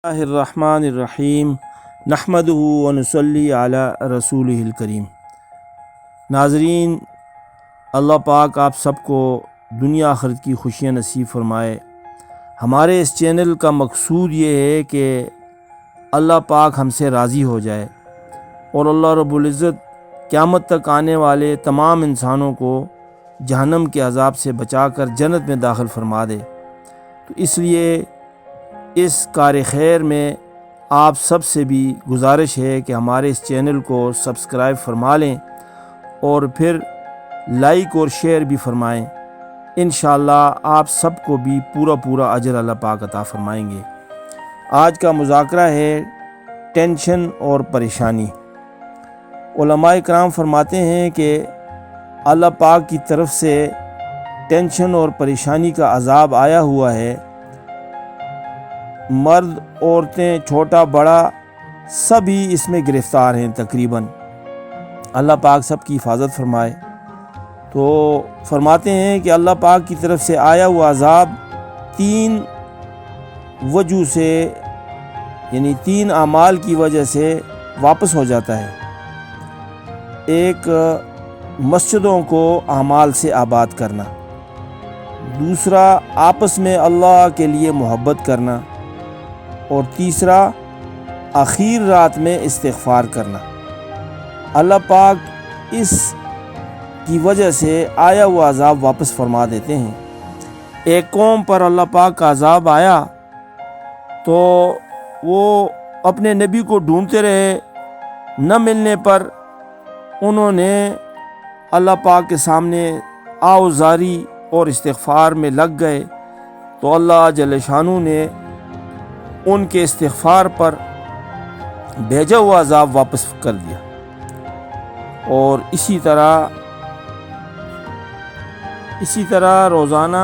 الرحمن الرحیم نحمدہ ونصلی علی رسولہ الکریم۔ ناظرین، اللہ پاک آپ سب کو دنیا آخرت کی خوشیاں نصیب فرمائے۔ ہمارے اس چینل کا مقصود یہ ہے کہ اللہ پاک ہم سے راضی ہو جائے اور اللہ رب العزت قیامت تک آنے والے تمام انسانوں کو جہنم کے عذاب سے بچا کر جنت میں داخل فرما دے۔ تو اس لیے اس کار خیر میں آپ سب سے بھی گزارش ہے کہ ہمارے اس چینل کو سبسکرائب فرما لیں اور پھر لائک اور شیئر بھی فرمائیں۔ انشاءاللہ آپ سب کو بھی پورا اجر اللہ پاک عطا فرمائیں گے۔ آج کا مذاکرہ ہے ٹینشن اور پریشانی۔ علماء کرام فرماتے ہیں کہ اللہ پاک کی طرف سے ٹینشن اور پریشانی کا عذاب آیا ہوا ہے۔ مرد، عورتیں، چھوٹا بڑا سبھی اس میں گرفتار ہیں تقریباً۔ اللہ پاک سب کی حفاظت فرمائے۔ تو فرماتے ہیں کہ اللہ پاک کی طرف سے آیا ہوا عذاب تین وجہ سے، یعنی تین اعمال کی وجہ سے واپس ہو جاتا ہے۔ ایک، مسجدوں کو اعمال سے آباد کرنا۔ دوسرا، آپس میں اللہ کے لیے محبت کرنا۔ اور تیسرا، آخر رات میں استغفار کرنا۔ اللہ پاک اس کی وجہ سے آیا ہوا عذاب واپس فرما دیتے ہیں۔ ایک قوم پر اللہ پاک کا عذاب آیا تو وہ اپنے نبی کو ڈھونڈتے رہے، نہ ملنے پر انہوں نے اللہ پاک کے سامنے آوزاری اور استغفار میں لگ گئے، تو اللہ جل شانہ نے ان کے استغفار پر بھیجا ہوا عذاب واپس کر دیا۔ اور اسی طرح روزانہ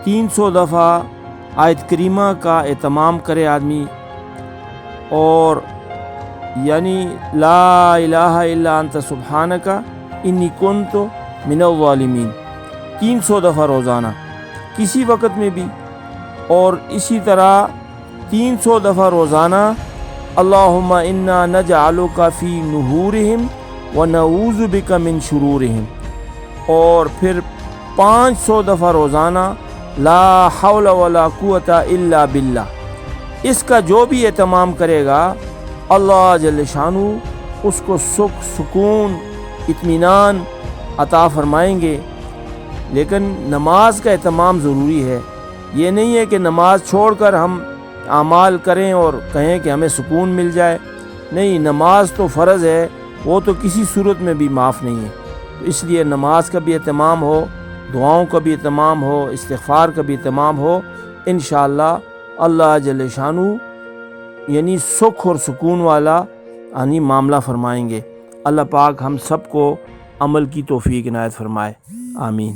300 دفعہ آیت کریمہ کا اہتمام کرے آدمی، اور یعنی لا الہ الا انت سبحانک انی کنت من الظالمین 300 دفعہ روزانہ کسی وقت میں بھی۔ اور اسی طرح 300 دفعہ روزانہ اللہم انا نجعلک فی نحورہم ونعوذ بک من شرورہم، اور پھر 500 دفعہ روزانہ لا حول ولا قوت الا باللہ۔ اس کا جو بھی اہتمام کرے گا اللہ جل شانہ اس کو سکھ، سکون، اطمینان عطا فرمائیں گے۔ لیکن نماز کا اہتمام ضروری ہے۔ یہ نہیں ہے کہ نماز چھوڑ کر ہم اعمال کریں اور کہیں کہ ہمیں سکون مل جائے۔ نہیں، نماز تو فرض ہے، وہ تو کسی صورت میں بھی معاف نہیں ہے۔ تو اس لیے نماز کا بھی اہتمام ہو، دعاؤں کا بھی اہتمام ہو، استغفار کا بھی اہتمام ہو۔ انشاءاللہ اللہ جل شانہ یعنی سکھ اور سکون والا معاملہ فرمائیں گے۔ اللہ پاک ہم سب کو عمل کی توفیق عنایت فرمائے، آمین۔